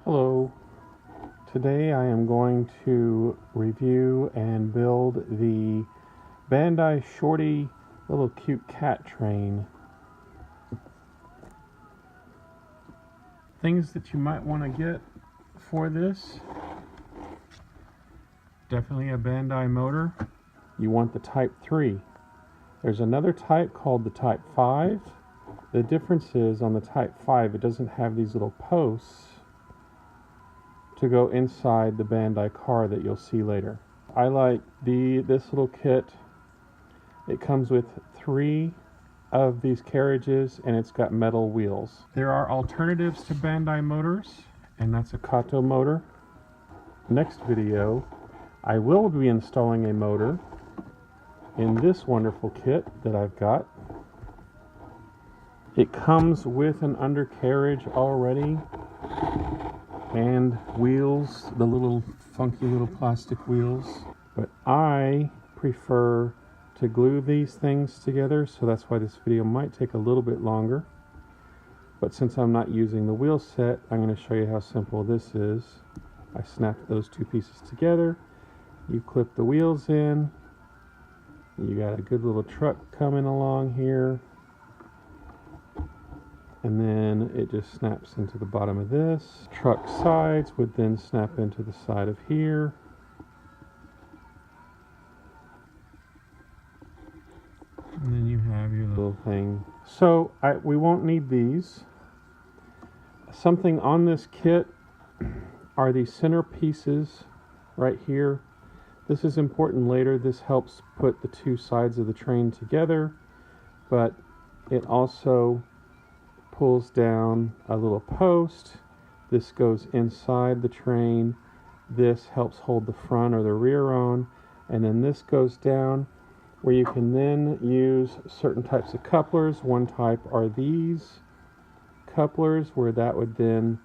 Hello. Today I am going to review and build the Bandai Shorty little cute cat train. Things that you might want to get for this: definitely a Bandai motor. You want the Type 3. There's another type called the Type 5. The difference is on the Type 5 it doesn't have these little posts to go inside the Bandai car that you'll see later. I like this little kit. It comes with 3 of these carriages and it's got metal wheels. There are alternatives to Bandai motors, and that's a Kato motor. Next video I will be installing a motor in this wonderful kit that I've got. It comes with an undercarriage already and wheels, the little funky little plastic wheels, but I prefer to glue these things together, so that's why this video might take a little bit longer. But since I'm not using the wheel set, I'm going to show you how simple this is. I snapped those 2 pieces together, you clip the wheels in, you got a good little truck coming along here, and then it just snaps into the bottom of this. Truck sides would then snap into the side of here. And then you have your little thing. So we won't need these. Something on this kit are these center pieces right here. This is important later. This helps put the 2 sides of the train together, but it also pulls down a little post. This goes inside the train. This helps hold the front or the rear on, and then this goes down where you can then use certain types of couplers. One type are these couplers where that would then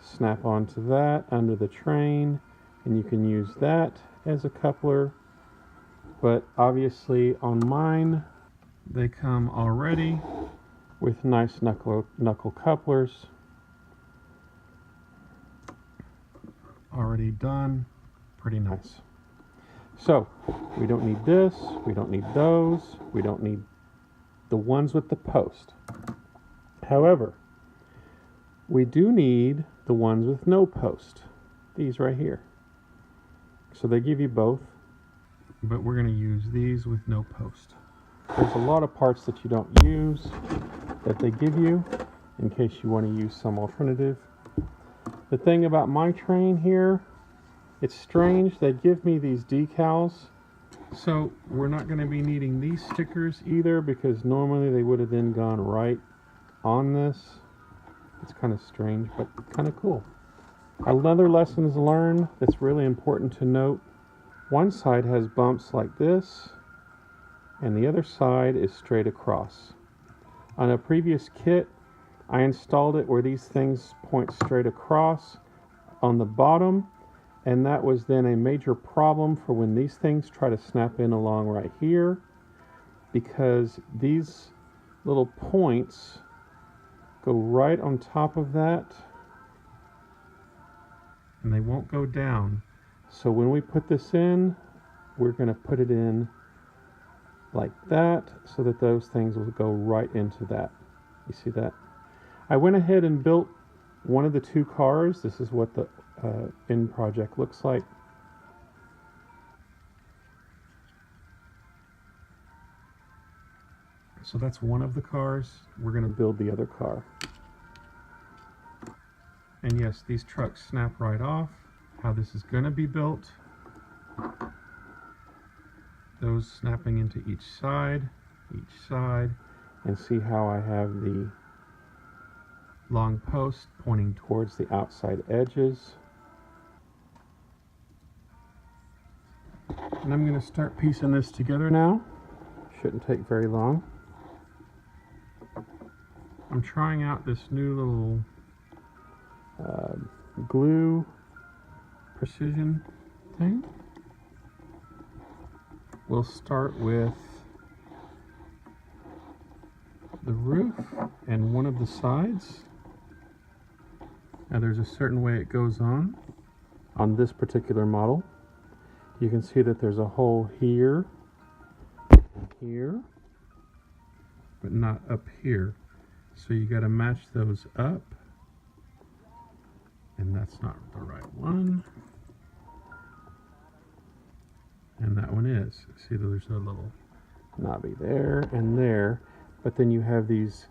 snap onto that under the train, and you can use that as a coupler. But obviously on mine they come already with nice knuckle couplers already done. Pretty nice. So we don't need this, we don't need those, we don't need the ones with the post. However, we do need the ones with no post, these right here. So they give you both, but we're going to use these with no post. There's a lot of parts that you don't use that they give you in case you want to use some alternative. The thing about my train here, it's strange, they give me these decals, so we're not going to be needing these stickers either, because normally they would have then gone right on this. It's kind of strange, but kind of cool. Another lessons learned that's really important to note: one side has bumps like this and the other side is straight across. On a previous kit I installed it where these things point straight across on the bottom, and that was then a major problem for when these things try to snap in along right here, because these little points go right on top of that and they won't go down. So when we put this in, we're going to put it in like that so that those things will go right into that. You see that? I went ahead and built one of the 2 cars. This is what the end project looks like. So that's one of the cars. We're going to build the other car. And yes, these trucks snap right off. How this is going to be built: those snapping into each side, and see how I have the long post pointing towards the outside edges. And I'm going to start piecing this together now. Shouldn't take very long. I'm trying out this new little glue precision thing. We'll start with the roof and one of the sides. Now there's a certain way it goes on this particular model. You can see that there's a hole here, here, but not up here. So you got to match those up, and that's not the right one. And that one is. See, there's a little knobby there and there, but then you have these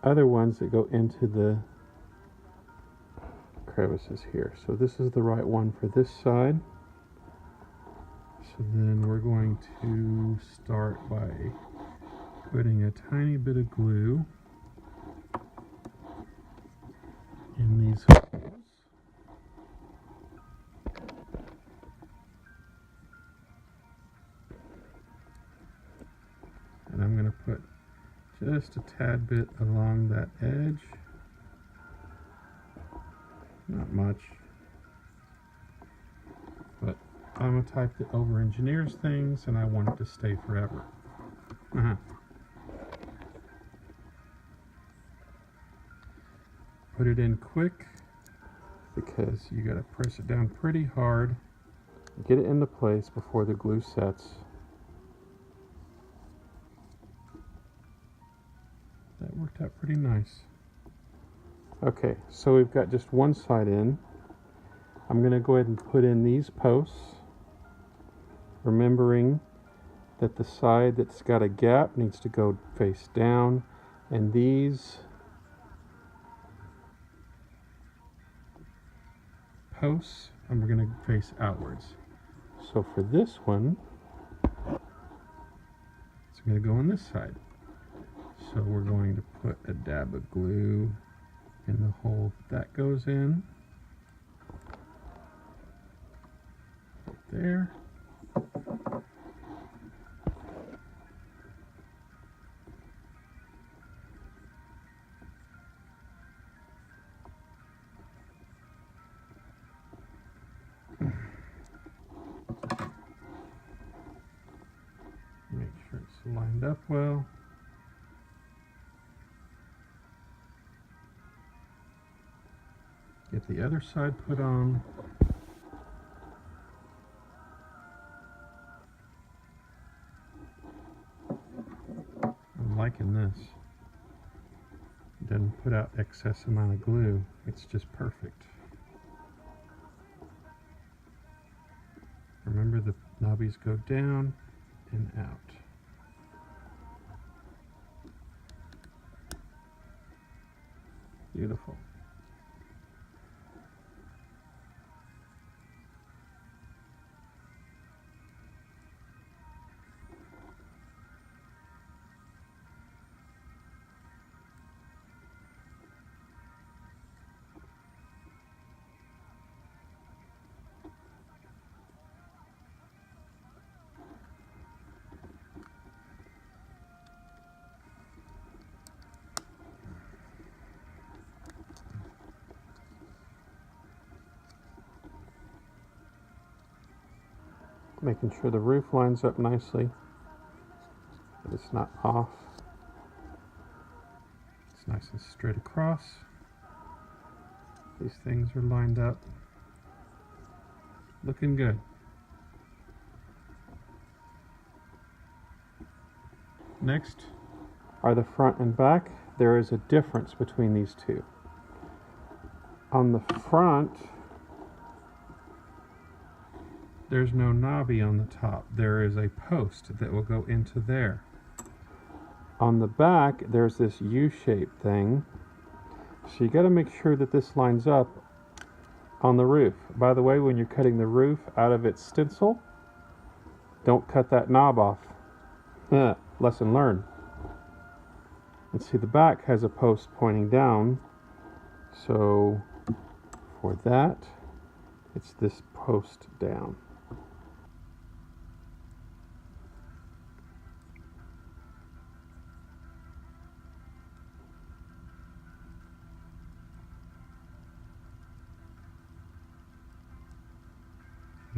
other ones that go into the crevices here. So this is the right one for this side. So then we're going to start by putting a tiny bit of glue in these holes. And I'm going to put just a tad bit along that edge. Not much. But I'm a type that over-engineers things, and I want it to stay forever. Put it in quick, because you got to press it down pretty hard. Get it into place before the glue sets. That worked out pretty nice. Okay, so we've got just one side in. I'm going to go ahead and put in these posts, remembering that the side that's got a gap needs to go face down, and these posts I'm going to face outwards. So for this one, it's going to go on this side. So we're going to put a dab of glue in the hole that goes in. Right there. Make sure it's lined up well. Get the other side put on. I'm liking this. It doesn't put out excess amount of glue. It's just perfect. Remember, the knobbies go down and out. Beautiful. Making sure the roof lines up nicely, that it's not off. It's nice and straight across. These things are lined up. Looking good. Next are the front and back. There is a difference between these two. On the front, there's no knobby on the top. There is a post that will go into there. On the back, there's this U-shaped thing. So you got to make sure that this lines up on the roof. By the way, when you're cutting the roof out of its stencil, don't cut that knob off. Lesson learned. And see, the back has a post pointing down. So for that, it's this post down.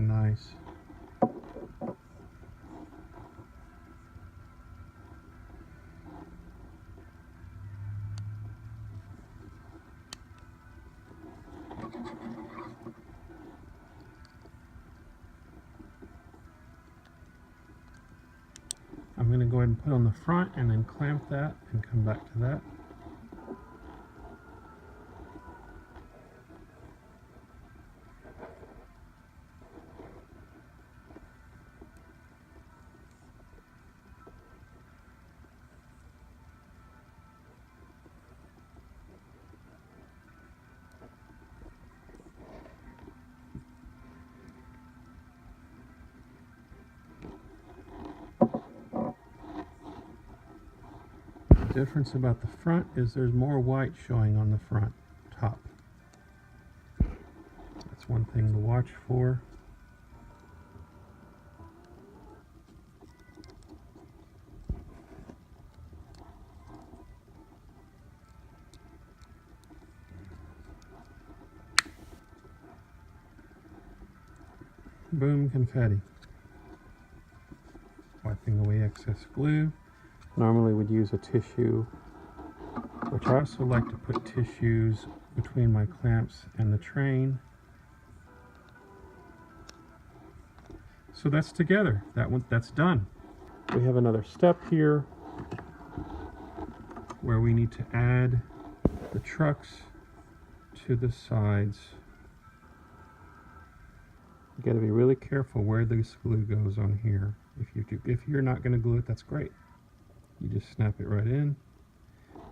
Nice. I'm going to go ahead and put on the front and then clamp that and come back to that. The difference about the front is there's more white showing on the front top. That's one thing to watch for. Boom, confetti. Wiping away excess glue. Normally would use a tissue, which I also like to put tissues between my clamps and the train. So that's together. That's done. We have another step here where we need to add the trucks to the sides. You got to be really careful where this glue goes on here. If you're not going to glue it, that's great. You just snap it right in.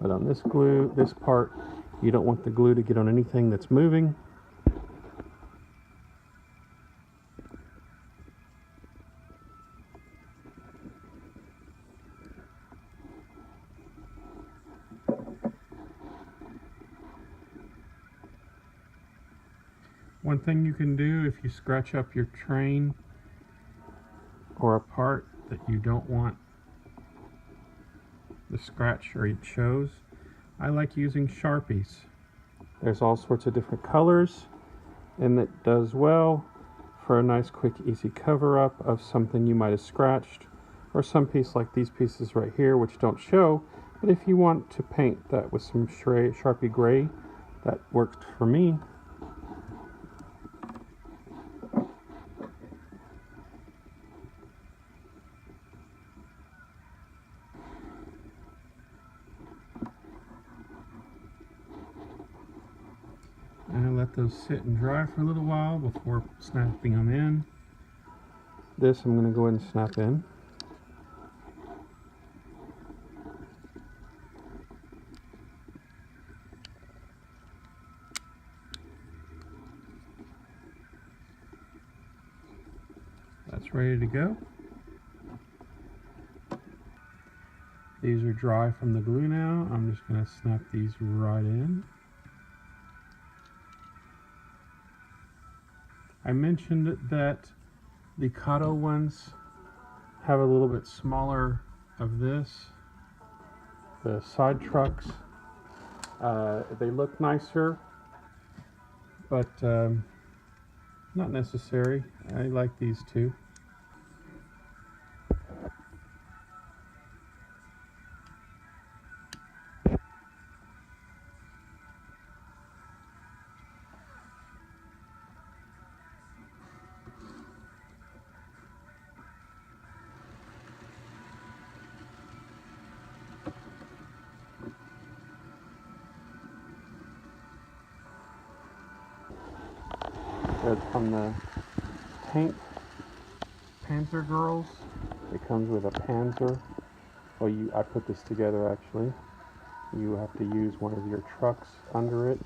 But on this glue, this part, you don't want the glue to get on anything that's moving. One thing you can do if you scratch up your train or a part that you don't want the scratch or it shows, I like using Sharpies. There's all sorts of different colors, and it does well for a nice, quick, easy cover-up of something you might have scratched, or some piece like these pieces right here, which don't show. But if you want to paint that with some Sharpie gray, that worked for me. And let those sit and dry for a little while before snapping them in. This I'm going to go ahead and snap in. That's ready to go. These are dry from the glue now. I'm just going to snap these right in. I mentioned that the Kato ones have a little bit smaller of this. The side trucks, they look nicer, but not necessary. I like these two. That's from the tank Panzer Girls. It comes with a Panzer. Well, I put this together actually. You have to use one of your trucks under it.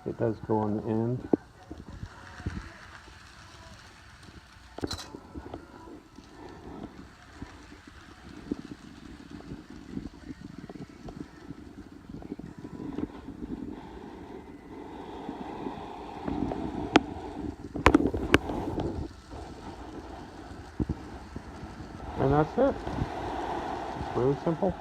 It does go on the end. And that's it. It's really simple.